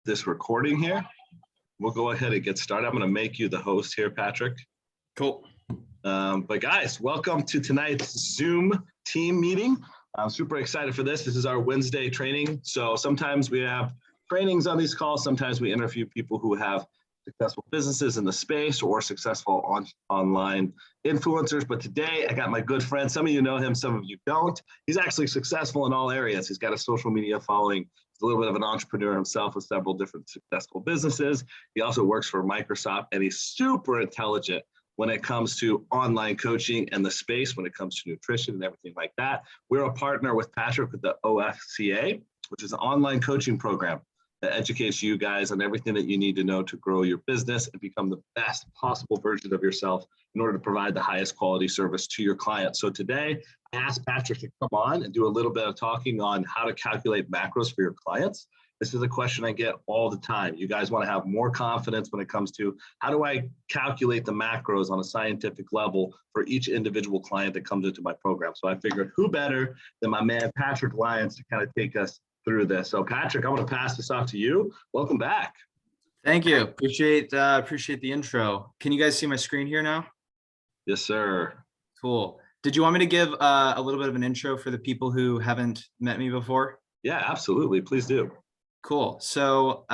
this recording here. We'll go ahead and get started. I'm going to make you the host here, Patrick. Cool. But guys, welcome to tonight's Zoom team meeting. I'm super excited for this. This is our Wednesday training. So sometimes we have trainings on these calls. Sometimes we interview people who have successful businesses in the space or successful online influencers. But today I got my good friend. Some of you know him, some of you don't. He's actually successful in all areas. He's got a social media following. He's a little bit of an entrepreneur himself with several different successful businesses. He also works for Microsoft, and he's super intelligent when it comes to online coaching and the space, when it comes to nutrition and everything like that. We're a partner with Patrick with the OFCA, which is an online coaching program that educates you guys on everything that you need to know to grow your business and become the best possible version of yourself in order to provide the highest quality service to your clients. So today, I asked Patrick to come on and do a little bit of talking on how to calculate macros for your clients. This is a question I get all the time. You guys want to have more confidence when it comes to how do I calculate the macros on a scientific level for each individual client that comes into my program. So I figured who better than my man, Patrick Lyons, to kind of take us through this. So Patrick, I'm going to pass this off to you. Welcome back. Thank you. Appreciate the intro. Can you guys see my screen here now? Yes, sir. Cool. Did you want me to give a little bit of an intro for the people who haven't met me before? Yeah, absolutely. Please do. Cool. So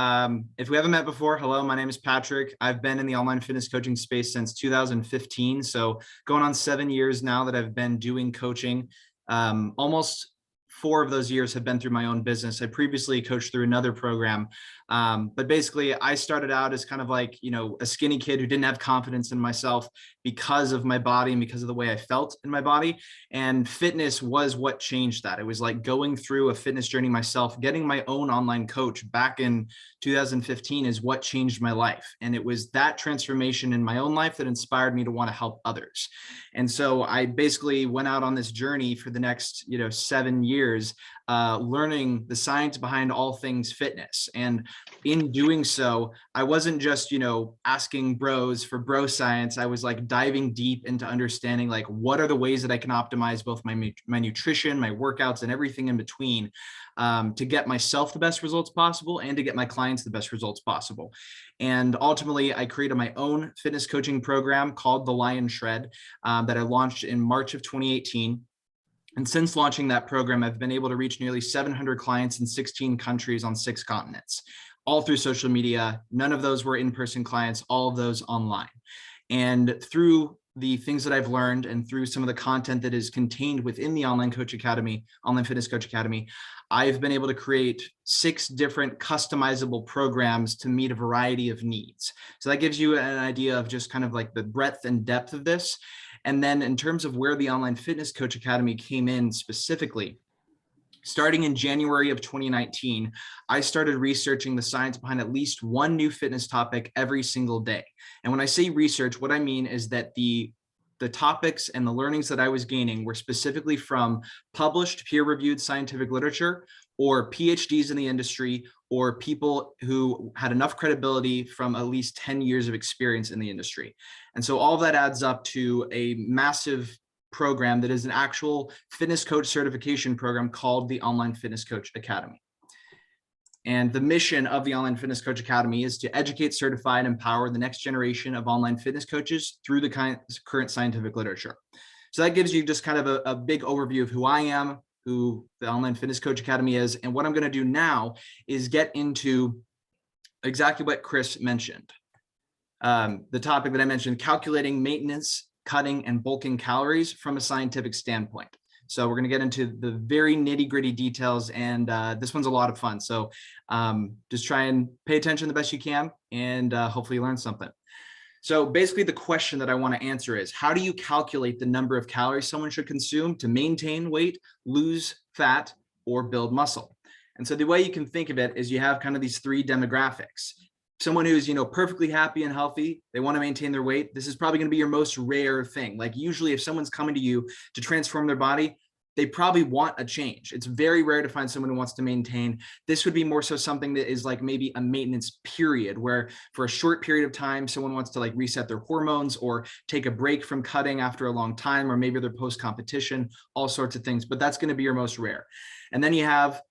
if we haven't met before, hello, my name is Patrick. I've been in the online fitness coaching space since 2015. So going on 7 years now that I've been doing coaching. Almost 4 of those years have been through my own business. I previously coached through another program. But basically I started out as kind of like, a skinny kid who didn't have confidence in myself because of my body and because of the way I felt in my body. And fitness was what changed that. It was like going through a fitness journey myself, getting my own online coach back in 2015 is what changed my life. And it was that transformation in my own life that inspired me to want to help others. And so I basically went out on this journey for the next, 7 years, learning the science behind all things fitness. And in doing so, I wasn't just, asking bros for bro science. I was like diving deep into understanding like what are the ways that I can optimize both my nutrition, my workouts, and everything in between to get myself the best results possible and to get my clients the best results possible. And ultimately, I created my own fitness coaching program called the Lyons Shred that I launched in March of 2018. And since launching that program, I've been able to reach nearly 700 clients in 16 countries on 6 continents, all through social media. None of those were in-person clients, all of those online. And through the things that I've learned and through some of the content that is contained within the Online Fitness Coach Academy, I've been able to create 6 different customizable programs to meet a variety of needs. So that gives you an idea of just kind of like the breadth and depth of this. And then in terms of where the Online Fitness Coach Academy came in specifically, starting in January of 2019, I started researching the science behind at least one new fitness topic every single day. And when I say research, what I mean is that the topics and the learnings that I was gaining were specifically from published peer-reviewed scientific literature or PhDs in the industry or people who had enough credibility from at least 10 years of experience in the industry. And so all of that adds up to a massive program that is an actual fitness coach certification program called the Online Fitness Coach Academy. And the mission of the Online Fitness Coach Academy is to educate, certify, and empower the next generation of online fitness coaches through the current scientific literature. So that gives you just kind of a big overview of who I am, who the Online Fitness Coach Academy is. And what I'm going to do now is get into exactly what Chris mentioned. The topic that I mentioned, calculating maintenance, cutting, and bulking calories from a scientific standpoint. So we're going to get into the very nitty-gritty details, and this one's a lot of fun. So just try and pay attention the best you can, and hopefully you learn something. So basically the question that I want to answer is, how do you calculate the number of calories someone should consume to maintain weight, lose fat, or build muscle? And so the way you can think of it is you have kind of these 3 demographics. Someone who's, perfectly happy and healthy, they want to maintain their weight. This is probably going to be your most rare thing. Like usually if someone's coming to you to transform their body, they probably want a change. It's very rare to find someone who wants to maintain. This would be more so something that is like maybe a maintenance period where for a short period of time, someone wants to like reset their hormones or take a break from cutting after a long time, or maybe they're post competition, all sorts of things, but that's going to be your most rare. And then you have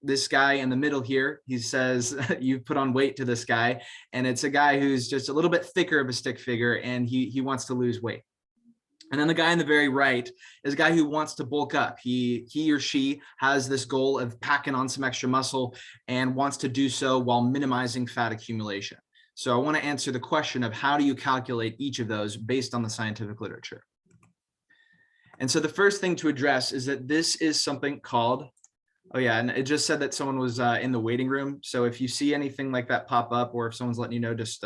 This guy in the middle here, he says, you've put on weight to this guy, and it's a guy who's just a little bit thicker of a stick figure, and he wants to lose weight. And then the guy in the very right is a guy who wants to bulk up. He or she has this goal of packing on some extra muscle and wants to do so while minimizing fat accumulation. So I want to answer the question of how do you calculate each of those based on the scientific literature? And so the first thing to address is that this is something called, oh yeah, and it just said that someone was in the waiting room. So if you see anything like that pop up, or if someone's letting you know, just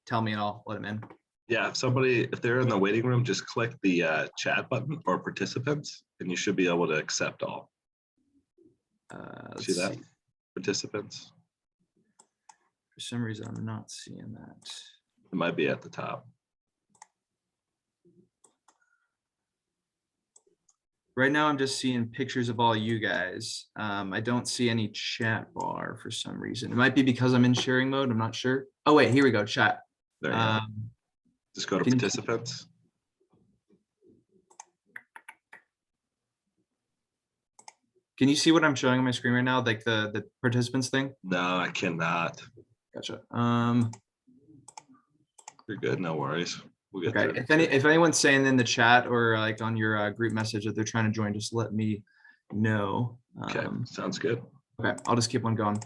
tell me and I'll let them in. Yeah, if they're in the waiting room, just click the chat button or participants, and you should be able to accept all. See that? Participants. For some reason, I'm not seeing that. It might be at the top. Right now, I'm just seeing pictures of all you guys. I don't see any chat bar for some reason. It might be because I'm in sharing mode. I'm not sure. Oh, wait, here we go. Chat. There you go. Just go to participants. Can you see what I'm showing on my screen right now? Like the participants thing? No, I cannot. Gotcha. You're good. No worries. We'll get okay. If anyone's saying in the chat or like on your group message that they're trying to join, just let me know. Okay. Sounds good. Okay. I'll just keep on going.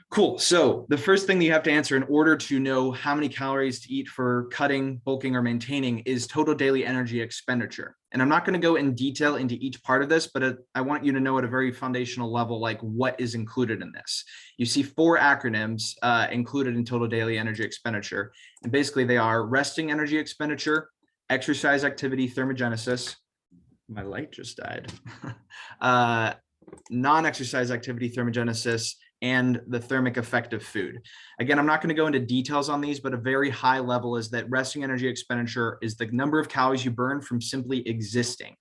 Cool. So the first thing that you have to answer in order to know how many calories to eat for cutting, bulking, or maintaining is total daily energy expenditure. And I'm not going to go in detail into each part of this, but I want you to know at a very foundational level, like what is included in this. You see 4 acronyms included in total daily energy expenditure. And basically they are resting energy expenditure, exercise activity thermogenesis. My light just died. Non-exercise activity thermogenesis, and the thermic effect of food. Again, I'm not going to go into details on these, but a very high level is that resting energy expenditure is the number of calories you burn from simply existing.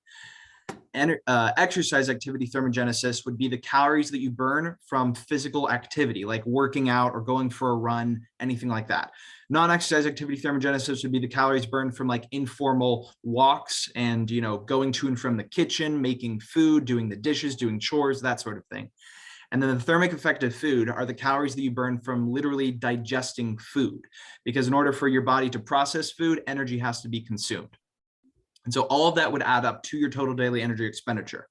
And exercise activity thermogenesis would be the calories that you burn from physical activity, like working out or going for a run, anything like that. Non-exercise activity thermogenesis would be the calories burned from like informal walks and, you know, going to and from the kitchen, making food, doing the dishes, doing chores, that sort of thing. And then the thermic effect of food are the calories that you burn from literally digesting food, because in order for your body to process food, energy has to be consumed. And so all of that would add up to your total daily energy expenditure.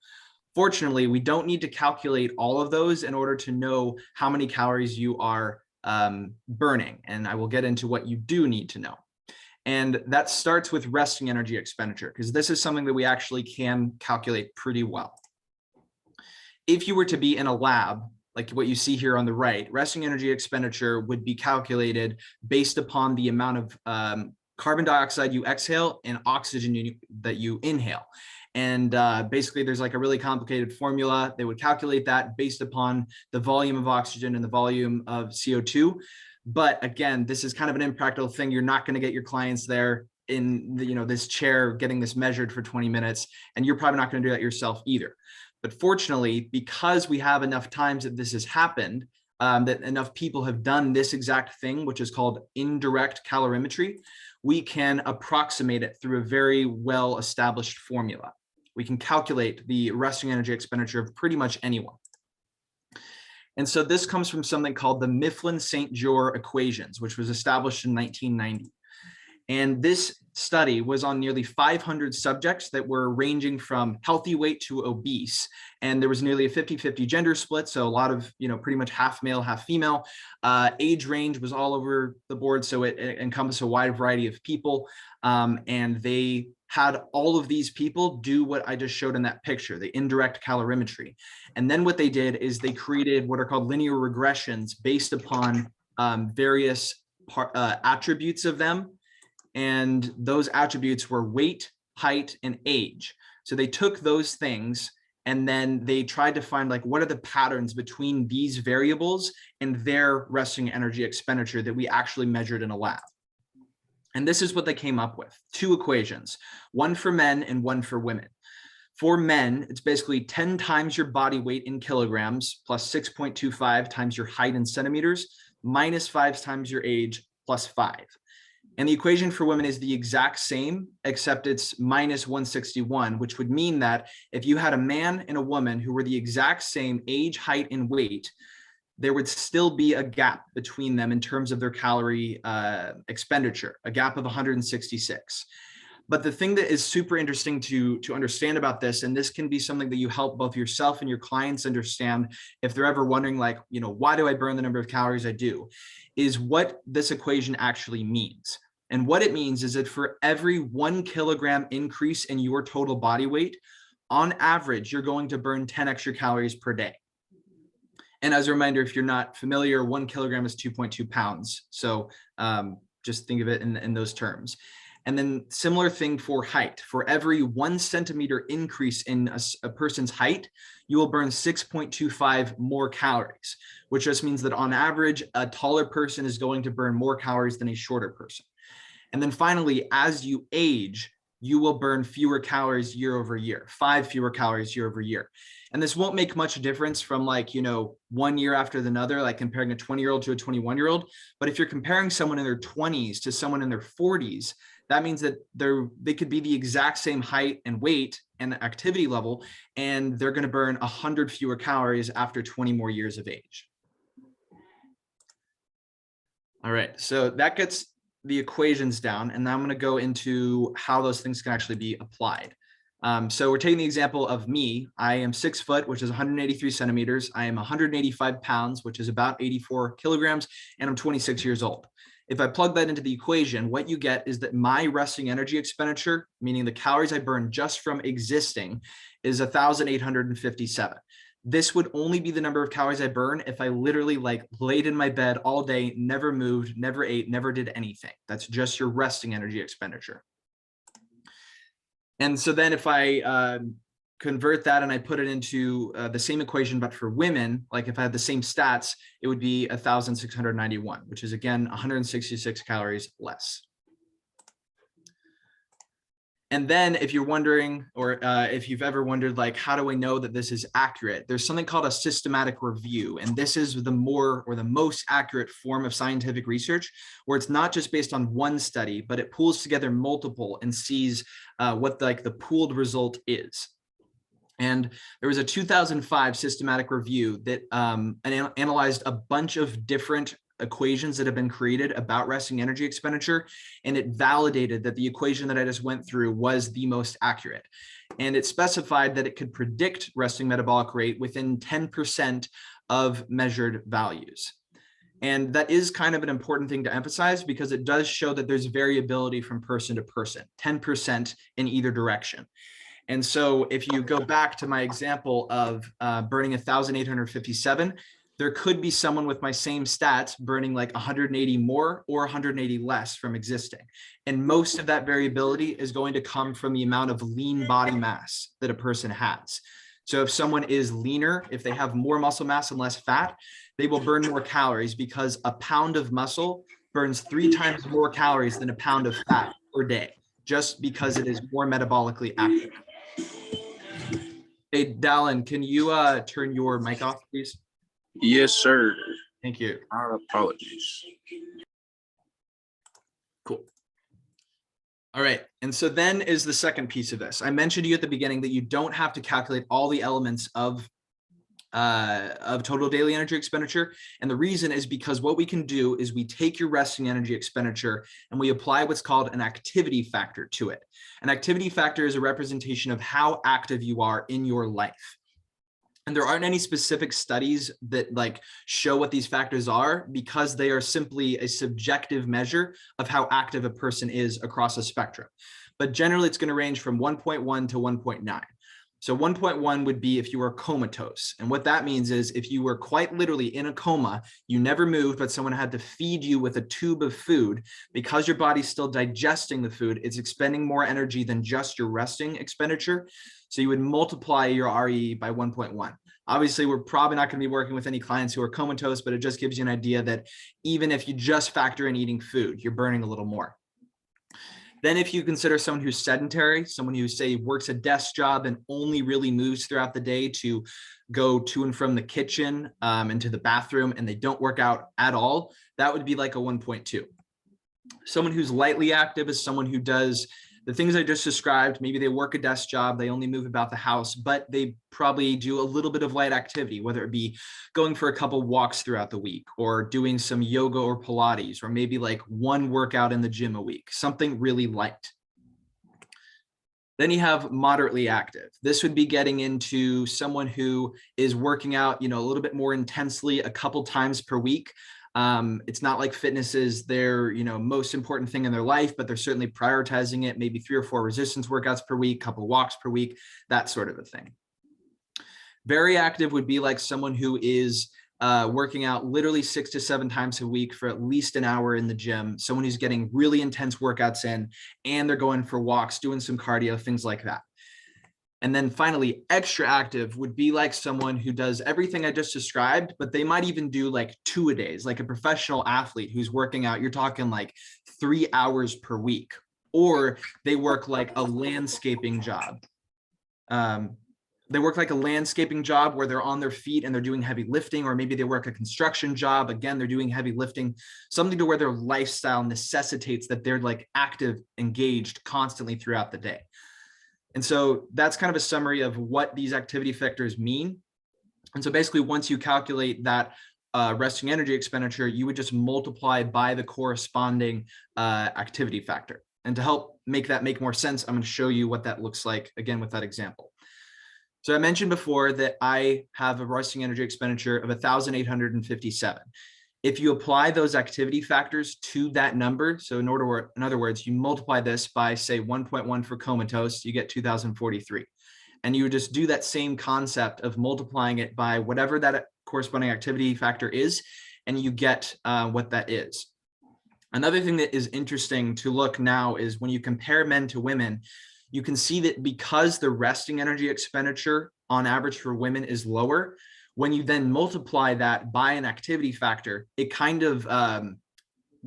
Fortunately, we don't need to calculate all of those in order to know how many calories you are burning. And I will get into what you do need to know. And that starts with resting energy expenditure, because this is something that we actually can calculate pretty well. If you were to be in a lab, like what you see here on the right, resting energy expenditure would be calculated based upon the amount of carbon dioxide you exhale and oxygen that you inhale. And basically there's like a really complicated formula. They would calculate that based upon the volume of oxygen and the volume of CO2. But again, this is kind of an impractical thing. You're not going to get your clients there in the, this chair getting this measured for 20 minutes, and you're probably not going to do that yourself either. But fortunately, because we have enough times that this has happened, that enough people have done this exact thing, which is called indirect calorimetry, we can approximate it through a very well-established formula. We can calculate the resting energy expenditure of pretty much anyone. And so this comes from something called the Mifflin-St. Jeor equations, which was established in 1990. And this study was on nearly 500 subjects that were ranging from healthy weight to obese. And there was nearly a 50-50 gender split. So a lot of, pretty much half male, half female. Age range was all over the board. So it encompassed a wide variety of people. And they had all of these people do what I just showed in that picture, the indirect calorimetry. And then what they did is they created what are called linear regressions based upon various attributes of them. And those attributes were weight, height, and age. So they took those things and then they tried to find like, what are the patterns between these variables and their resting energy expenditure that we actually measured in a lab. And this is what they came up with: 2 equations, one for men and one for women. For men, it's basically 10 times your body weight in kilograms plus 6.25 times your height in centimeters minus 5 times your age plus 5. And the equation for women is the exact same, except it's minus 161, which would mean that if you had a man and a woman who were the exact same age, height, and weight, there would still be a gap between them in terms of their calorie expenditure, a gap of 166. But the thing that is super interesting to understand about this, and this can be something that you help both yourself and your clients understand if they're ever wondering, like, why do I burn the number of calories I do, is what this equation actually means. And what it means is that for every 1 kilogram increase in your total body weight, on average, you're going to burn 10 extra calories per day. And as a reminder, if you're not familiar, 1 kilogram is 2.2 pounds. So just think of it in those terms. And then similar thing for height. For every 1 centimeter increase in a person's height, you will burn 6.25 more calories, which just means that on average, a taller person is going to burn more calories than a shorter person. And then finally, as you age, you will burn fewer calories year over year, 5 fewer calories year over year. And this won't make much difference from 1 year after another, like comparing a 20-year-old to a 21-year-old. But if you're comparing someone in their 20s to someone in their 40s, that means that they could be the exact same height and weight and activity level, and they're going to burn 100 fewer calories after 20 more years of age. All right, so that gets the equations down, and now I'm going to go into how those things can actually be applied. So we're taking the example of me. I am 6 foot, which is 183 centimeters. I am 185 pounds, which is about 84 kilograms, and I'm 26 years old. If I plug that into the equation, what you get is that my resting energy expenditure, meaning the calories I burn just from existing, is 1,857. This would only be the number of calories I burn if I literally laid in my bed all day, never moved, never ate, never did anything. That's just your resting energy expenditure. And so then if I convert that and I put it into the same equation, but for women, like if I had the same stats, it would be 1,691, which is again 166 calories less. And then if you're wondering, or if you've ever wondered, how do I know that this is accurate? There's something called a systematic review. And this is the most accurate form of scientific research, where it's not just based on one study, but it pulls together multiple and sees what the pooled result is. And there was a 2005 systematic review that analyzed a bunch of different equations that have been created about resting energy expenditure, and it validated that the equation that I just went through was the most accurate. And it specified that it could predict resting metabolic rate within 10% of measured values. And that is kind of an important thing to emphasize, because it does show that there's variability from person to person, 10% in either direction. And so if you go back to my example of burning 1,857, there could be someone with my same stats burning 180 more or 180 less from existing. And most of that variability is going to come from the amount of lean body mass that a person has. So if someone is leaner, if they have more muscle mass and less fat, they will burn more calories, because a pound of muscle burns 3 times more calories than a pound of fat per day, just because it is more metabolically active. Hey, Dallin, can you turn your mic off, please? Yes, sir. Thank you. Our apologies. Cool. All right. And so then is the second piece of this. I mentioned to you at the beginning that you don't have to calculate all the elements of total daily energy expenditure. And the reason is because what we can do is we take your resting energy expenditure and we apply what's called an activity factor to it. An activity factor is a representation of how active you are in your life. And there aren't any specific studies that show what these factors are, because they are simply a subjective measure of how active a person is across a spectrum. But generally it's going to range from 1.1 to 1.9. So 1.1 would be if you were comatose. And what that means is if you were quite literally in a coma, you never moved, but someone had to feed you with a tube of food, because your body's still digesting the food, it's expending more energy than just your resting expenditure. So you would multiply your RE by 1.1. Obviously, we're probably not going to be working with any clients who are comatose, but it just gives you an idea that even if you just factor in eating food, you're burning a little more. Then if you consider someone who's sedentary, someone who say works a desk job and only really moves throughout the day to go to and from the kitchen and to the bathroom, and they don't work out at all, that would be like a 1.2. Someone who's lightly active is someone who does the things I just described. Maybe they work a desk job, they only move about the house, but they probably do a little bit of light activity, whether it be going for a couple walks throughout the week or doing some yoga or Pilates, or maybe like one workout in the gym a week, something really light. Then you have moderately active. This would be getting into someone who is working out, a little bit more intensely a couple times per week. It's not like fitness is their, most important thing in their life, but they're certainly prioritizing it, maybe 3 or 4 resistance workouts per week, couple walks per week, that sort of a thing. Very active would be like someone who is working out literally 6 to 7 times a week for at least an hour in the gym, someone who's getting really intense workouts in, and they're going for walks, doing some cardio, things like that. And then finally, extra active would be like someone who does everything I just described, but they might even do like 2 a days, like a professional athlete who's working out. You're talking like 3 hours per week, or they work like a landscaping job. They work like a landscaping job where they're on their feet and they're doing heavy lifting, or maybe they work a construction job. Again, they're doing heavy lifting, something to where their lifestyle necessitates that they're like active, engaged constantly throughout the day. And so that's kind of a summary of what these activity factors mean. And so basically, once you calculate that resting energy expenditure, you would just multiply by the corresponding activity factor. And to help make that make more sense, I'm going to show you what that looks like again with that example. So I mentioned before that I have a resting energy expenditure of 1,857. If you apply those activity factors to that number, so in other words, you multiply this by say 1.1 for comatose, you get 2,043. And you would just do that same concept of multiplying it by whatever that corresponding activity factor is, and you get what that is. Another thing that is interesting to look now is when you compare men to women, you can see that because the resting energy expenditure on average for women is lower, when you then multiply that by an activity factor, it kind of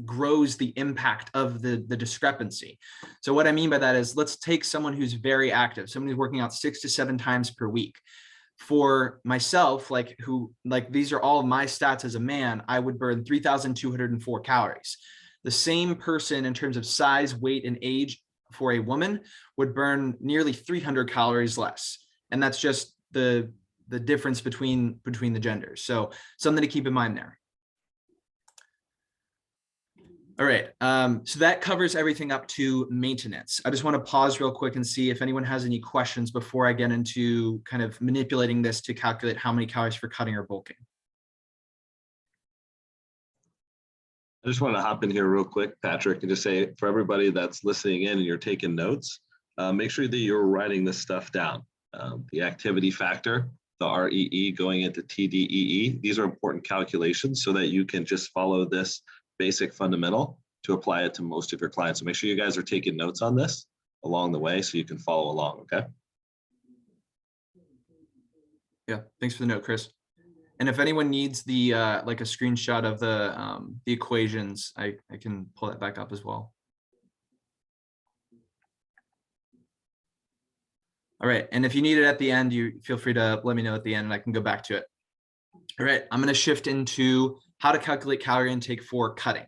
grows the impact of the discrepancy. So what I mean by that is, let's take someone who's very active, someone who's working out 6 to 7 times per week. For myself, these are all of my stats as a man, I would burn 3,204 calories. The same person in terms of size, weight, and age for a woman would burn nearly 300 calories less. And that's just the difference between the genders. So something to keep in mind there. All right, so that covers everything up to maintenance. I just want to pause real quick and see if anyone has any questions before I get into kind of manipulating this to calculate how many calories for cutting or bulking. I just want to hop in here real quick, Patrick, and just say for everybody that's listening in and you're taking notes, make sure that you're writing this stuff down. The activity factor, the REE going into TDEE, these are important calculations so that you can just follow this basic fundamental to apply it to most of your clients. So make sure you guys are taking notes on this along the way so you can follow along, okay? Yeah, thanks for the note, Chris. And if anyone needs the like a screenshot of the equations, I can pull that back up as well. All right, and if you need it at the end, you feel free to let me know at the end and I can go back to it. All right, I'm gonna shift into how to calculate calorie intake for cutting.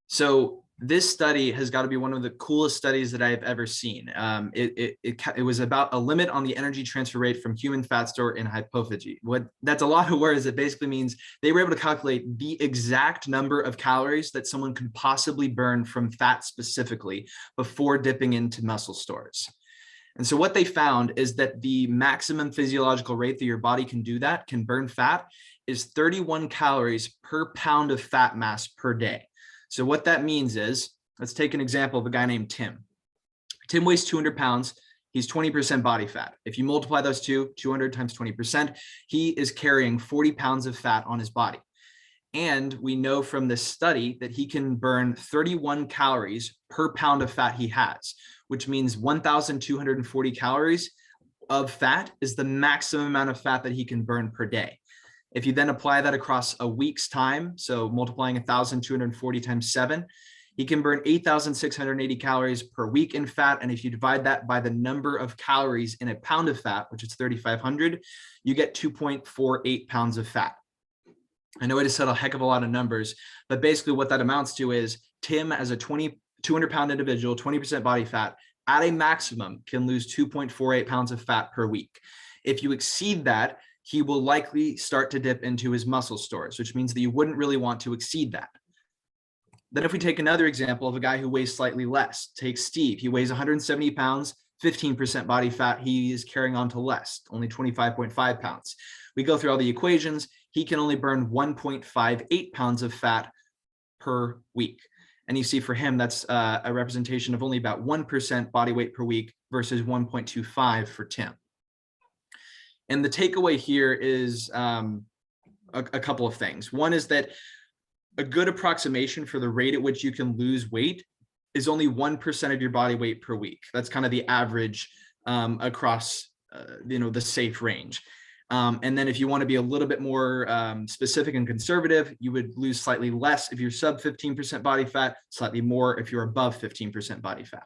So this study has got to be one of the coolest studies that I've ever seen. It was about a limit on the energy transfer rate from human fat store in hypophagy. That's a lot of words. It basically means they were able to calculate the exact number of calories that someone could possibly burn from fat specifically before dipping into muscle stores. And so what they found is that the maximum physiological rate that your body can do that, can burn fat, is 31 calories per pound of fat mass per day. So what that means is, let's take an example of a guy named Tim. Tim weighs 200 pounds. He's 20% body fat. If you multiply those two, 200 times 20%, he is carrying 40 pounds of fat on his body. And we know from this study that he can burn 31 calories per pound of fat he has, which means 1,240 calories of fat is the maximum amount of fat that he can burn per day. If you then apply that across a week's time, so multiplying 1,240 times 7, he can burn 8,680 calories per week in fat. And if you divide that by the number of calories in a pound of fat, which is 3,500, you get 2.48 pounds of fat. I know I just said a heck of a lot of numbers, but basically what that amounts to is Tim, as a 200-pound individual, 20% body fat, at a maximum can lose 2.48 pounds of fat per week. If you exceed that, he will likely start to dip into his muscle stores, which means that you wouldn't really want to exceed that. Then if we take another example of a guy who weighs slightly less, take Steve. He weighs 170 pounds, 15% body fat. He is carrying on to less, only 25.5 pounds. We go through all the equations. He can only burn 1.58 pounds of fat per week. And you see for him, that's a representation of only about 1% body weight per week versus 1.25 for Tim. And the takeaway here is a couple of things. One is that a good approximation for the rate at which you can lose weight is only 1% of your body weight per week. That's kind of the average across the safe range. And then if you want to be a little bit more specific and conservative, you would lose slightly less if you're sub 15% body fat, slightly more if you're above 15% body fat.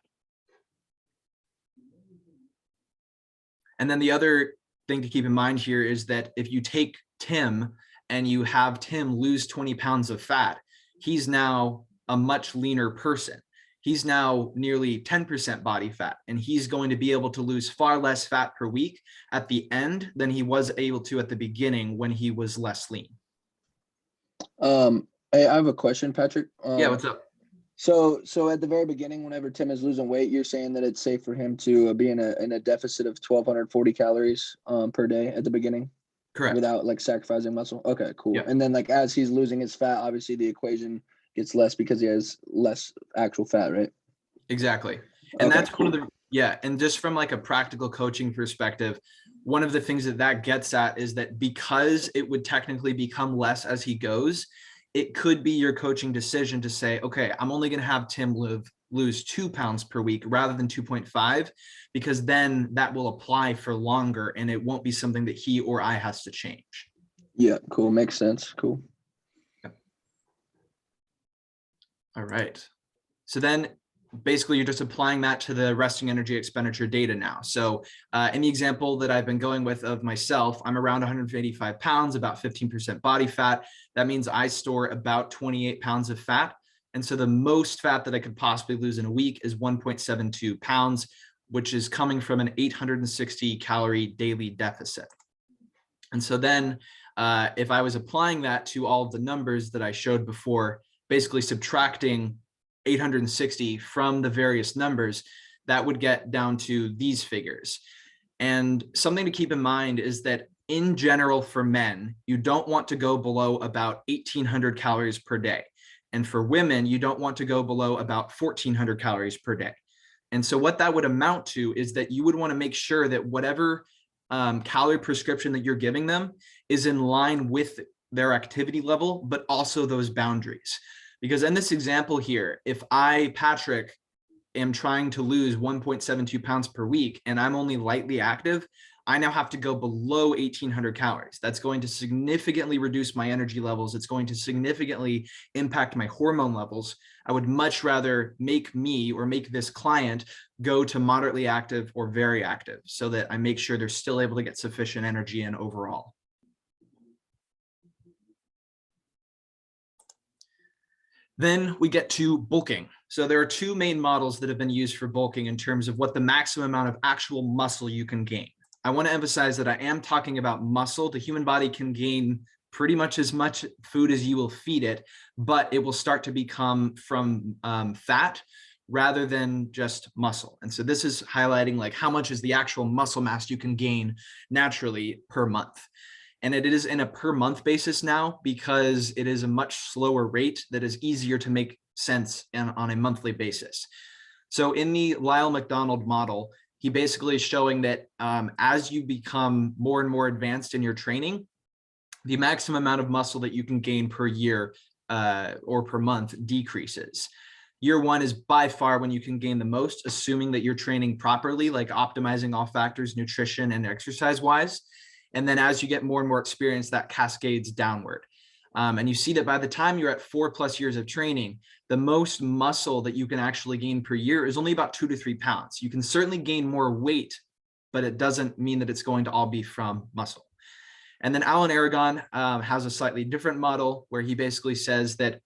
And then the other thing to keep in mind here is that if you take Tim and you have Tim lose 20 pounds of fat, he's now a much leaner person. He's now nearly 10% body fat, and he's going to be able to lose far less fat per week at the end than he was able to at the beginning when he was less lean. I have a question, Patrick. Yeah, what's up? So at the very beginning, whenever Tim is losing weight, you're saying that it's safe for him to be in a deficit of 1,240 calories per day at the beginning? Correct. Without like sacrificing muscle? Okay, cool. Yep. And then like as he's losing his fat, obviously the equation gets less because he has less actual fat, right? Exactly. And Okay, that's cool. one of the, and just from like a practical coaching perspective, one of the things that gets at is that because it would technically become less as he goes, it could be your coaching decision to say, okay, I'm only going to have Tim lose 2 pounds per week rather than 2.5, because then that will apply for longer and it won't be something that he or I has to change. Yeah, cool. Makes sense. Cool. All right. So then basically you're just applying that to the resting energy expenditure data now. So in the example that I've been going with of myself, I'm around 185 pounds, about 15% body fat. That means I store about 28 pounds of fat. And so the most fat that I could possibly lose in a week is 1.72 pounds, which is coming from an 860 calorie daily deficit. And so then if I was applying that to all of the numbers that I showed before, basically subtracting 860 from the various numbers, that would get down to these figures. And something to keep in mind is that in general for men, you don't want to go below about 1,800 calories per day. And for women, you don't want to go below about 1,400 calories per day. And so what that would amount to is that you would want to make sure that whatever calorie prescription that you're giving them is in line with their activity level, but also those boundaries. Because in this example here, if I, Patrick, am trying to lose 1.72 pounds per week and I'm only lightly active, I now have to go below 1,800 calories. That's going to significantly reduce my energy levels. It's going to significantly impact my hormone levels. I would much rather make me or make this client go to moderately active or very active so that I make sure they're still able to get sufficient energy in overall. Then we get to bulking. So there are two main models that have been used for bulking in terms of what the maximum amount of actual muscle you can gain. I want to emphasize that I am talking about muscle. The human body can gain pretty much as much food as you will feed it, but it will start to become from fat rather than just muscle. And so this is highlighting like how much is the actual muscle mass you can gain naturally per month. And it is in a per month basis now because it is a much slower rate that is easier to make sense on a monthly basis. So in the Lyle McDonald model, he basically is showing that as you become more and more advanced in your training, the maximum amount of muscle that you can gain per year or per month decreases. Year one is by far when you can gain the most, assuming that you're training properly, like optimizing all factors, nutrition and exercise wise. And then as you get more and more experience, that cascades downward. And you see that by the time you're at 4+ years of training, the most muscle that you can actually gain per year is only about 2 to 3 pounds. You can certainly gain more weight, but it doesn't mean that it's going to all be from muscle. And then Alan Aragon has a slightly different model where he basically says that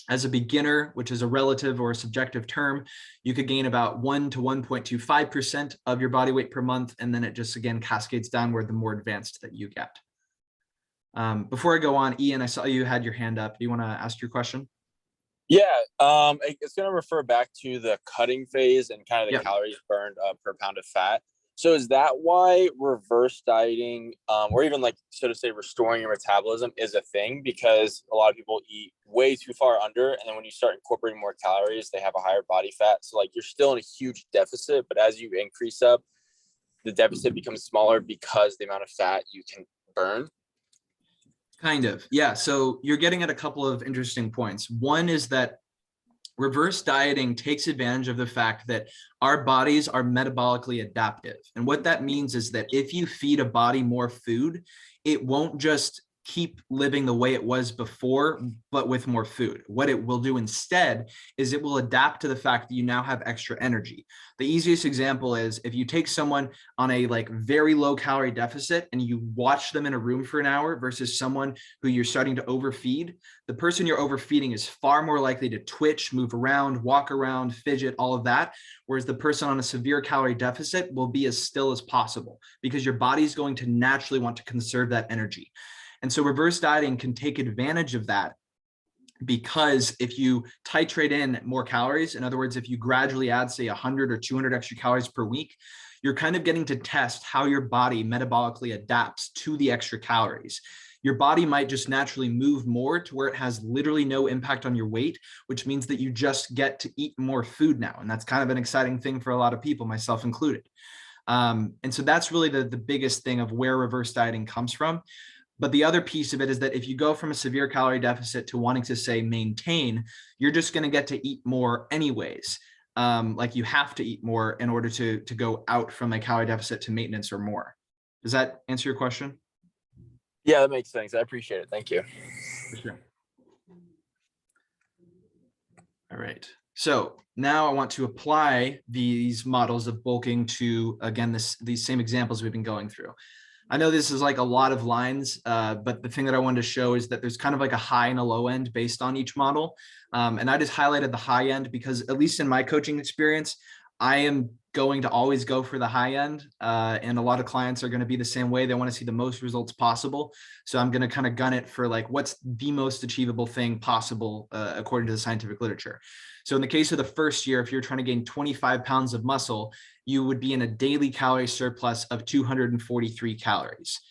as a beginner, which is a relative or a subjective term, you could gain about 1 to 1.25% of your body weight per month. And then it just, again, cascades downward the more advanced that you get. Before I go on, Ian, I saw you had your hand up. Do you want to ask your question? Yeah, it's going to refer back to the cutting phase and kind of the calories burned per pound of fat. So is that why reverse dieting, or even like, so to say, restoring your metabolism is a thing? Because a lot of people eat way too far under, and then when you start incorporating more calories, they have a higher body fat. So like you're still in a huge deficit, but as you increase up, the deficit becomes smaller because the amount of fat you can burn. Kind of, yeah. So you're getting at a couple of interesting points. One is that reverse dieting takes advantage of the fact that our bodies are metabolically adaptive. And what that means is that if you feed a body more food, it won't just keep living the way it was before, but with more food. What it will do instead is it will adapt to the fact that you now have extra energy. The easiest example is if you take someone on a like very low calorie deficit and you watch them in a room for an hour versus someone who you're starting to overfeed, the person you're overfeeding is far more likely to twitch, move around, walk around, fidget, all of that. Whereas the person on a severe calorie deficit will be as still as possible because your body is going to naturally want to conserve that energy. And so reverse dieting can take advantage of that because if you titrate in more calories, in other words, if you gradually add, say, 100 or 200 extra calories per week, you're kind of getting to test how your body metabolically adapts to the extra calories. Your body might just naturally move more to where it has literally no impact on your weight, which means that you just get to eat more food now. And that's kind of an exciting thing for a lot of people, myself included. And so that's really the biggest thing of where reverse dieting comes from. But the other piece of it is that if you go from a severe calorie deficit to wanting to, say, maintain, you're just going to get to eat more anyways. Like you have to eat more in order to go out from a calorie deficit to maintenance or more. Does that answer your question? Yeah, that makes sense. I appreciate it. Thank you. For sure. All right. So now I want to apply these models of bulking to, again, these same examples we've been going through. I know this is like a lot of lines, but the thing that I wanted to show is that there's kind of like a high and a low end based on each model. And I just highlighted the high end because at least in my coaching experience, I am going to always go for the high end. And a lot of clients are going to be the same way. They want to see the most results possible. So I'm going to kind of gun it for like, what's the most achievable thing possible according to the scientific literature. So in the case of the first year, if you're trying to gain 25 pounds of muscle, you would be in a daily calorie surplus of 243 calories.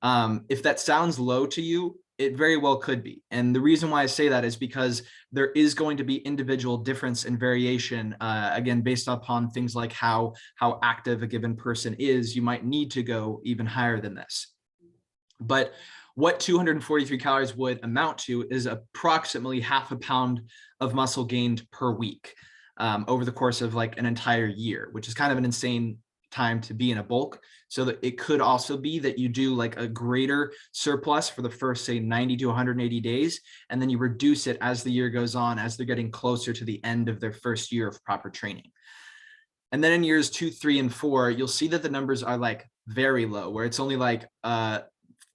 If that sounds low to you, it very well could be. And the reason why I say that is because there is going to be individual difference and variation, again, based upon things like how active a given person is. You might need to go even higher than this. But what 243 calories would amount to is approximately half a pound of muscle gained per week over the course of like an entire year, which is kind of an insane time to be in a bulk. So that it could also be that you do like a greater surplus for the first, say, 90 to 180 days, and then you reduce it as the year goes on, as they're getting closer to the end of their first year of proper training. And then in years 2, 3, and 4, you'll see that the numbers are like very low, where it's only like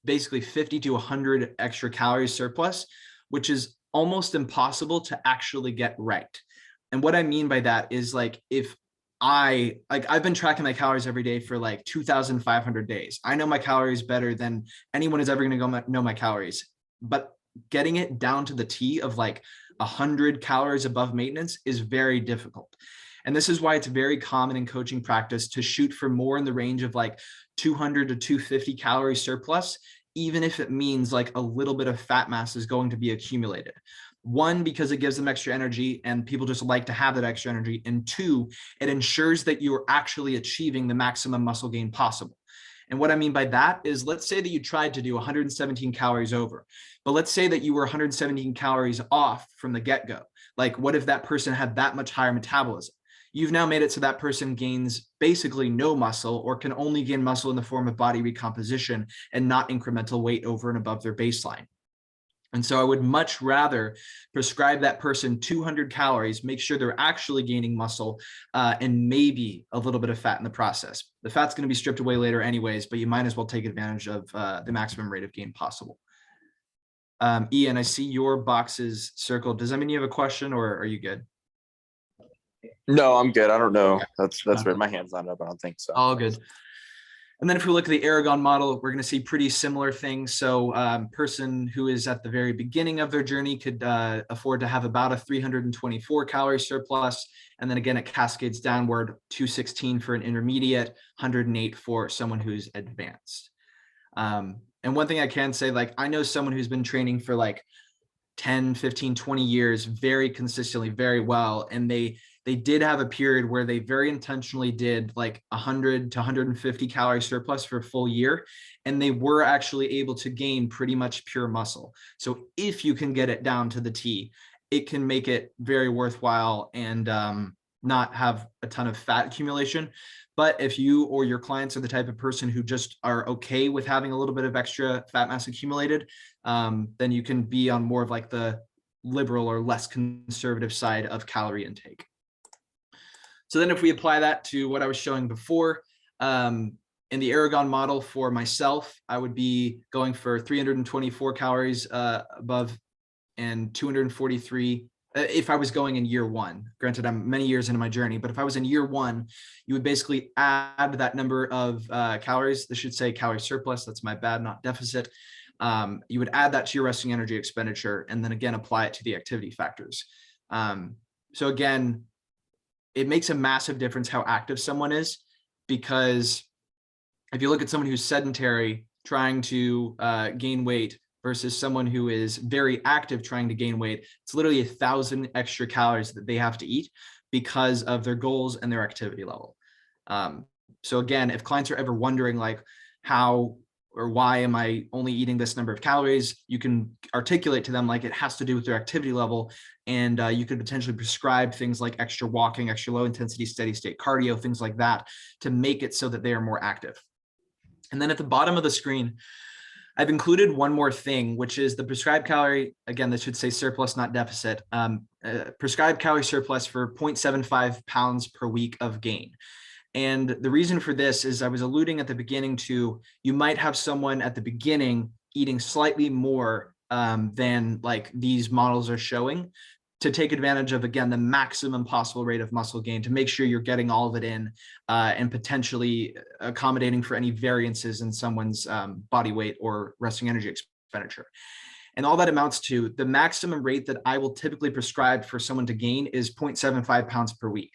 basically 50 to 100 extra calories surplus, which is almost impossible to actually get right. And what I mean by that is like, if I've been tracking my calories every day for like 2,500 days. I know my calories better than anyone is ever going to know my calories, but getting it down to the T of like 100 calories above maintenance is very difficult. And this is why it's very common in coaching practice to shoot for more in the range of like 200 to 250 calorie surplus, even if it means like a little bit of fat mass is going to be accumulated. One, because it gives them extra energy and people just like to have that extra energy. And two, it ensures that you're actually achieving the maximum muscle gain possible. And what I mean by that is, let's say that you tried to do 117 calories over, but let's say that you were 117 calories off from the get-go. Like, what if that person had that much higher metabolism? You've now made it so that person gains basically no muscle, or can only gain muscle in the form of body recomposition and not incremental weight over and above their baseline. And so I would much rather prescribe that person 200 calories, make sure they're actually gaining muscle, and maybe a little bit of fat in the process. The fat's going to be stripped away later anyways, but you might as well take advantage of the maximum rate of gain possible. Ian, I see your boxes circled. Does that mean you have a question, or are you good? No, I'm good. I don't know. Okay. That's weird. My hand's not up. I don't think so. All good. And then if we look at the Aragon model, we're going to see pretty similar things. So person who is at the very beginning of their journey could afford to have about a 324 calorie surplus. And then again, it cascades downward, 216 for an intermediate, 108 for someone who's advanced. And one thing I can say, like, I know someone who's been training for like 10, 15, 20 years, very consistently, very well. And they did have a period where they very intentionally did like 100 to 150 calorie surplus for a full year. And they were actually able to gain pretty much pure muscle. So if you can get it down to the T, it can make it very worthwhile and not have a ton of fat accumulation. But if you or your clients are the type of person who just are okay with having a little bit of extra fat mass accumulated, then you can be on more of like the liberal or less conservative side of calorie intake. So then if we apply that to what I was showing before, in the Aragon model for myself, I would be going for 324 calories above and 243 if I was going in year one. Granted, I'm many years into my journey, but if I was in year one, you would basically add that number of calories. This should say calorie surplus. That's my bad, not deficit. You would add that to your resting energy expenditure and then again, apply it to the activity factors. So again, it makes a massive difference how active someone is, because if you look at someone who's sedentary trying to gain weight versus someone who is very active trying to gain weight, it's literally 1,000 extra calories that they have to eat because of their goals and their activity level. So again, if clients are ever wondering like how or why am I only eating this number of calories, you can articulate to them like it has to do with their activity level. And you could potentially prescribe things like extra walking, extra low intensity, steady state cardio, things like that to make it so that they are more active. And then at the bottom of the screen, I've included one more thing, which is the prescribed calorie. Again, this should say surplus, not deficit. Prescribed calorie surplus for 0.75 pounds per week of gain. And the reason for this is I was alluding at the beginning to, you might have someone at the beginning eating slightly more than like these models are showing, to take advantage of, again, the maximum possible rate of muscle gain, to make sure you're getting all of it in and potentially accommodating for any variances in someone's body weight or resting energy expenditure. And all that amounts to, the maximum rate that I will typically prescribe for someone to gain is 0.75 pounds per week,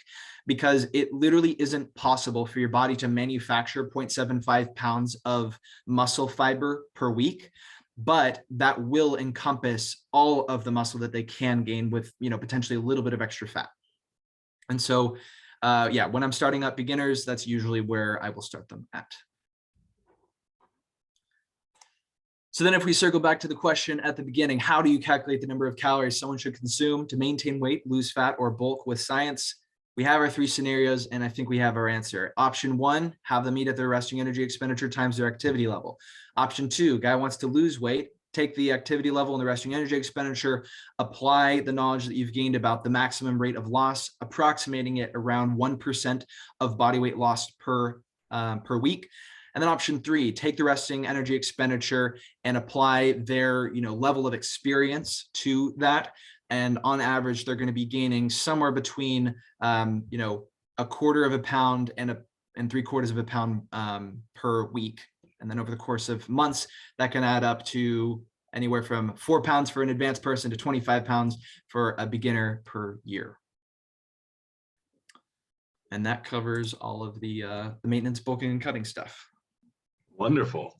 because it literally isn't possible for your body to manufacture 0.75 pounds of muscle fiber per week. But that will encompass all of the muscle that they can gain with, you know, potentially a little bit of extra fat. And so, yeah, when I'm starting up beginners, that's usually where I will start them at. So then if we circle back to the question at the beginning, how do you calculate the number of calories someone should consume to maintain weight, lose fat, or bulk with science? We have our three scenarios, and I think we have our answer. Option one, have them eat at their resting energy expenditure times their activity level. Option two, guy wants to lose weight, take the activity level and the resting energy expenditure, apply the knowledge that you've gained about the maximum rate of loss, approximating it around 1% of body weight lost per week. And then option three, take the resting energy expenditure and apply their, you know, level of experience to that. And on average, they're going to be gaining somewhere between, you know, 1/4 pound and 3/4 pound per week. And then over the course of months, that can add up to anywhere from 4 pounds for an advanced person to 25 pounds for a beginner per year. And that covers all of the maintenance, bulking, and cutting stuff. Wonderful.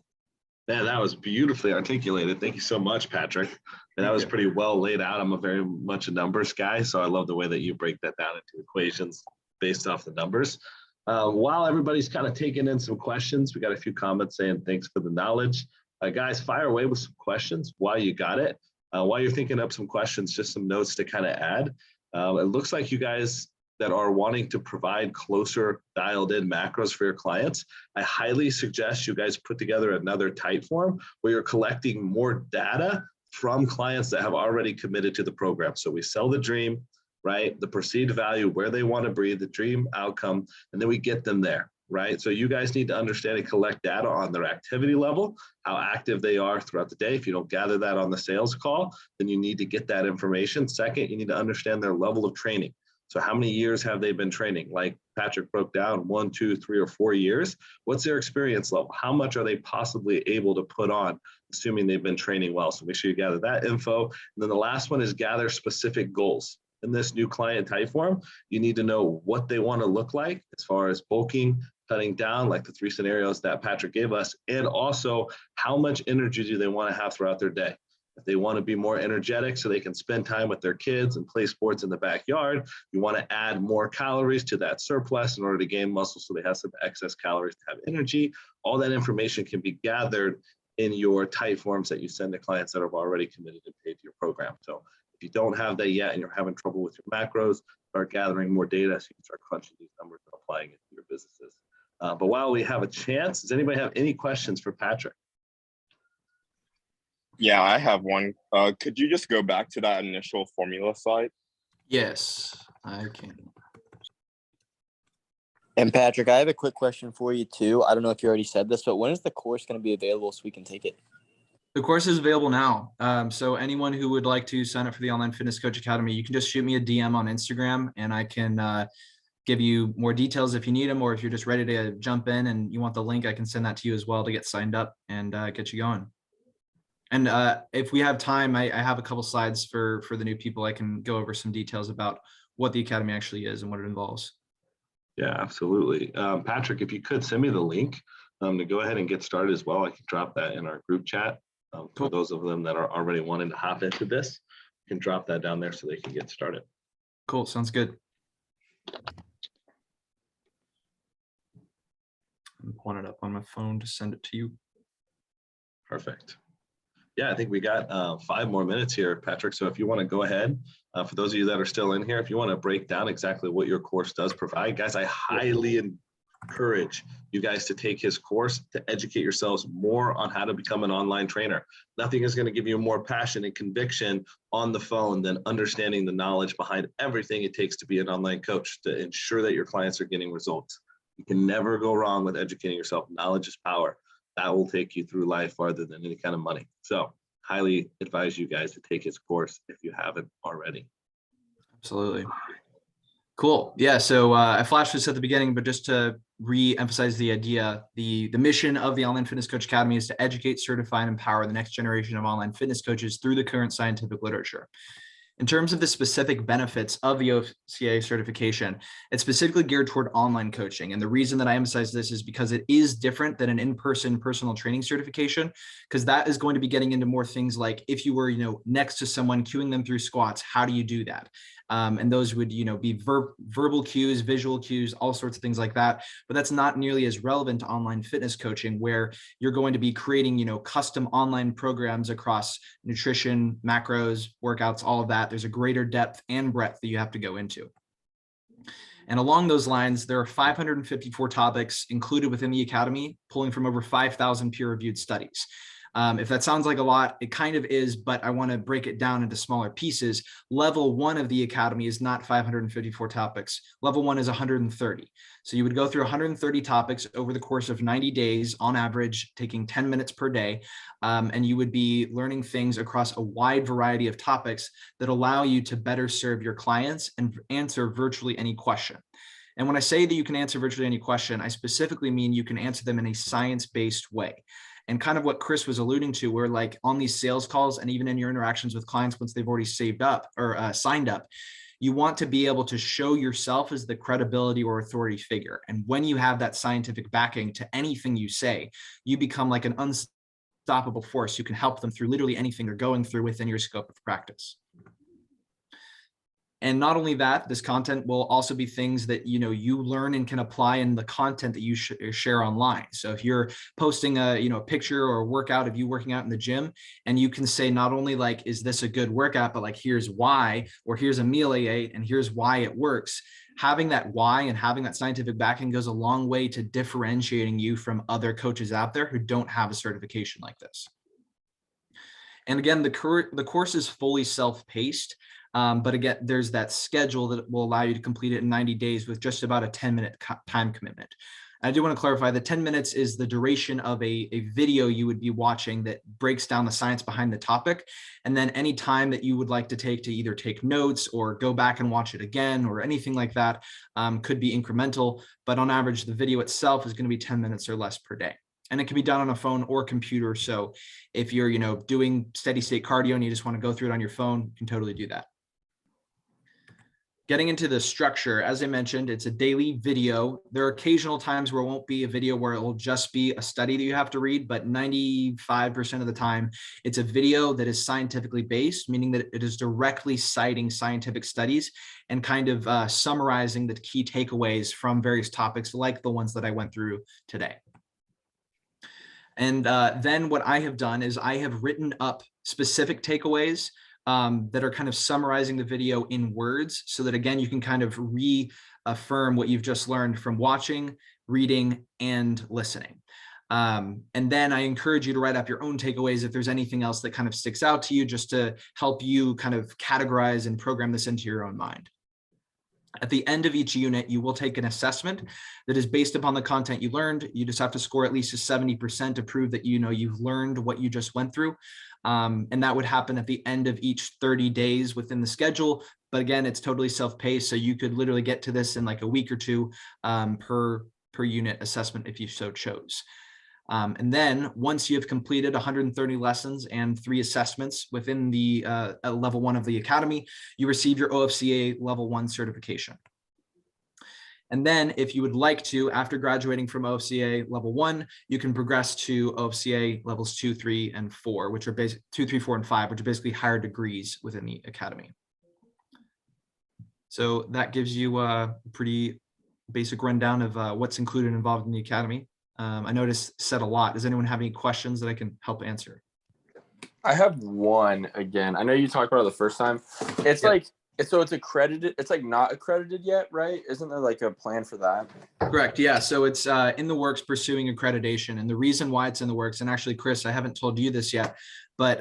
Yeah, that was beautifully articulated. Thank you so much, Patrick. And that was pretty well laid out. I'm a very much a numbers guy, so I love the way that you break that down into equations based off the numbers. While everybody's kind of taking in some questions, we got a few comments saying thanks for the knowledge. Guys, fire away with some questions while you got it. While you're thinking up some questions, just some notes to kind of add. It looks like you guys that are wanting to provide closer dialed in macros for your clients, I highly suggest you guys put together another type form where you're collecting more data from clients that have already committed to the program. So we sell the dream, right? The perceived value, where they want to be, the dream outcome, and then we get them there, right? So you guys need to understand and collect data on their activity level, how active they are throughout the day. If you don't gather that on the sales call, then you need to get that information. Second, you need to understand their level of training. So how many years have they been training? Like Patrick broke down, 1, 2, 3, or 4 years. What's their experience level? How much are they possibly able to put on, assuming they've been training well? So make sure you gather that info. And then the last one is gather specific goals. In this new client type form, you need to know what they want to look like as far as bulking, cutting down, like the 3 scenarios that Patrick gave us, and also how much energy do they want to have throughout their day. If they want to be more energetic so they can spend time with their kids and play sports in the backyard, you want to add more calories to that surplus in order to gain muscle so they have some excess calories to have energy. All that information can be gathered in your type forms that you send to clients that have already committed and paid to your program. So if you don't have that yet and you're having trouble with your macros, start gathering more data so you can start crunching these numbers and applying it to your businesses. But while we have a chance, does anybody have any questions for Patrick? Yeah, I have one. Could you just go back to that initial formula slide? Yes, I can. And Patrick, I have a quick question for you too. I don't know if you already said this, but when is the course going to be available so we can take it? The course is available now. So anyone who would like to sign up for the Online Fitness Coach Academy, you can just shoot me a DM on Instagram and I can give you more details if you need them, or if you're just ready to jump in and you want the link, I can send that to you as well to get signed up and get you going. And if we have time, I have a couple slides for the new people. I can go over some details about what the Academy actually is and what it involves. Yeah, absolutely. Patrick, if you could send me the link to go ahead and get started as well. I can drop that in our group chat. For those of them that are already wanting to hop into this, you can drop that down there so they can get started. Cool, sounds good. I'm pulling it up on my phone to send it to you. Perfect. Yeah, I think we got 5 more minutes here, Patrick. So if you want to go ahead, for those of you that are still in here, if you want to break down exactly what your course does provide, guys, I highly encourage you guys to take his course to educate yourselves more on how to become an online trainer. Nothing is going to give you more passion and conviction on the phone than understanding the knowledge behind everything it takes to be an online coach to ensure that your clients are getting results. You can never go wrong with educating yourself. Knowledge is power. That will take you through life farther than any kind of money. So highly advise you guys to take his course if you haven't already. Absolutely. Cool. Yeah. So I flashed this at the beginning, but just to re-emphasize the idea, the mission of the Online Fitness Coach Academy is to educate, certify, and empower the next generation of online fitness coaches through the current scientific literature. In terms of the specific benefits of the OCA certification, it's specifically geared toward online coaching. And the reason that I emphasize this is because it is different than an in-person personal training certification, because that is going to be getting into more things like if you were, next to someone cueing them through squats, how do you do that? And those would, be verbal cues, visual cues, all sorts of things like that. But that's not nearly as relevant to online fitness coaching, where you're going to be creating, custom online programs across nutrition, macros, workouts, all of that. There's a greater depth and breadth that you have to go into. And along those lines, there are 554 topics included within the Academy, pulling from over 5,000 peer-reviewed studies. If that sounds like a lot, it kind of is, but I want to break it down into smaller pieces. Level 1 of the Academy is not 554 topics. Level 1 is 130. So you would go through 130 topics over the course of 90 days on average, taking 10 minutes per day. And you would be learning things across a wide variety of topics that allow you to better serve your clients and answer virtually any question. And when I say that you can answer virtually any question, I specifically mean you can answer them in a science-based way. And kind of what Chris was alluding to, where like on these sales calls and even in your interactions with clients, once they've already saved up or signed up, you want to be able to show yourself as the credibility or authority figure. And when you have that scientific backing to anything you say, you become like an unstoppable force. You can help them through literally anything they're going through within your scope of practice. And not only that, this content will also be things that, you learn and can apply in the content that you share online. So if you're posting a picture or a workout of you working out in the gym, and you can say not only like, is this a good workout, but like, here's why, or here's a meal I ate and here's why it works. Having that why and having that scientific backing goes a long way to differentiating you from other coaches out there who don't have a certification like this. And again, the course is fully self-paced. But again, there's that schedule that will allow you to complete it in 90 days with just about a 10-minute time commitment. I do want to clarify the 10 minutes is the duration of a video you would be watching that breaks down the science behind the topic. And then any time that you would like to take to either take notes or go back and watch it again or anything like that could be incremental. But on average, the video itself is going to be 10 minutes or less per day. And it can be done on a phone or computer. So if you're, doing steady state cardio and you just want to go through it on your phone, you can totally do that. Getting into the structure, as I mentioned, it's a daily video. There are occasional times where it won't be a video where it will just be a study that you have to read, but 95% of the time, it's a video that is scientifically based, meaning that it is directly citing scientific studies and kind of summarizing the key takeaways from various topics like the ones that I went through today. And then what I have done is I have written up specific takeaways that are kind of summarizing the video in words so that, again, you can kind of reaffirm what you've just learned from watching, reading, and listening. And then I encourage you to write up your own takeaways if there's anything else that kind of sticks out to you, just to help you kind of categorize and program this into your own mind. At the end of each unit, you will take an assessment that is based upon the content you learned. You just have to score at least a 70% to prove that you've learned what you just went through. And that would happen at the end of each 30 days within the schedule. But again, it's totally self-paced. So you could literally get to this in like a week or two per unit assessment if you so chose. And then once you have completed 130 lessons and 3 assessments within the level 1 of the academy, you receive your OFCA level 1 certification. And then if you would like to, after graduating from OFCA level 1, you can progress to OFCA levels 2, 3, and 4, which are basically 2, 3, 4, and 5, which are basically higher degrees within the academy. So that gives you a pretty basic rundown of what's included and involved in the academy. I noticed said a lot. Does anyone have any questions that I can help answer? I have one again. I know you talked about it the first time. It's like, so it's accredited. It's like not accredited yet, right? Isn't there like a plan for that? Correct. Yeah. So it's in the works pursuing accreditation. And the reason why it's in the works, and actually, Chris, I haven't told you this yet, but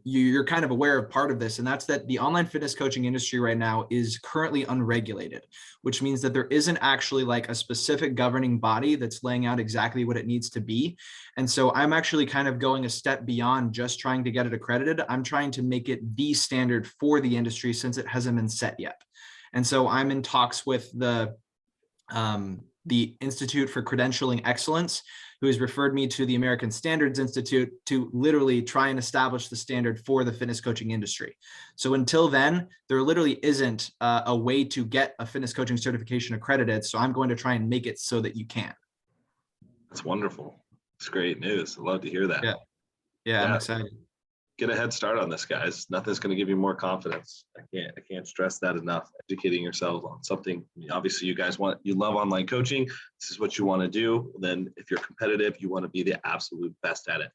you're kind of aware of part of this, and that's that the online fitness coaching industry right now is currently unregulated, which means that there isn't actually like a specific governing body that's laying out exactly what it needs to be. And so I'm actually kind of going a step beyond just trying to get it accredited. I'm trying to make it the standard for the industry since it hasn't been set yet. And so I'm in talks with the Institute for Credentialing Excellence, who has referred me to the American Standards Institute to literally try and establish the standard for the fitness coaching industry. So until then, there literally isn't a way to get a fitness coaching certification accredited. So I'm going to try and make it so that you can. That's wonderful. It's great news. I love to hear that. Yeah, I'm excited. Get a head start on this, guys. Nothing's going to give you more confidence. I can't stress that enough. Educating yourselves on something. Obviously, you guys you love online coaching. This is what you want to do. Then if you're competitive, you want to be the absolute best at it.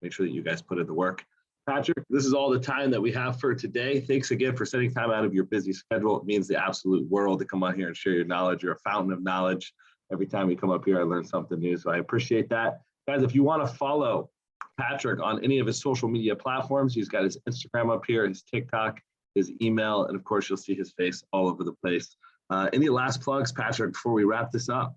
Make sure that you guys put in the work. Patrick, this is all the time that we have for today. Thanks again for setting time out of your busy schedule. It means the absolute world to come on here and share your knowledge. You're a fountain of knowledge. Every time you come up here, I learn something new. So I appreciate that. Guys, if you want to follow Patrick on any of his social media platforms, he's got his Instagram up here, his TikTok, his email, and of course, you'll see his face all over the place. Any last plugs, Patrick, before we wrap this up?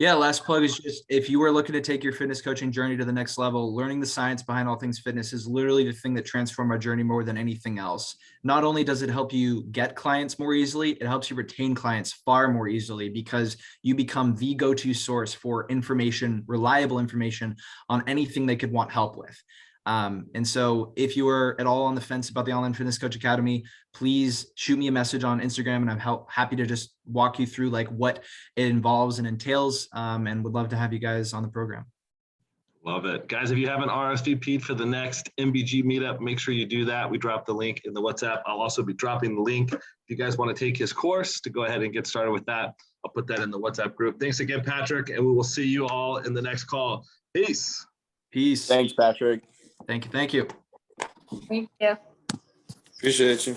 Yeah, last plug is just if you are looking to take your fitness coaching journey to the next level, learning the science behind all things fitness is literally the thing that transformed our journey more than anything else. Not only does it help you get clients more easily, it helps you retain clients far more easily because you become the go-to source for information, reliable information on anything they could want help with. And so if you are at all on the fence about the Online Fitness Coach Academy, please shoot me a message on Instagram and I'm happy to just walk you through like what it involves and entails, and would love to have you guys on the program. Love it. Guys, if you haven't RSVP'd for the next MBG meetup, make sure you do that. We dropped the link in the WhatsApp. I'll also be dropping the link. If you guys want to take his course to go ahead and get started with that, I'll put that in the WhatsApp group. Thanks again, Patrick, and we will see you all in the next call. Peace. Peace. Thanks, Patrick. Thank you. Thank you. Thank you. Appreciate you.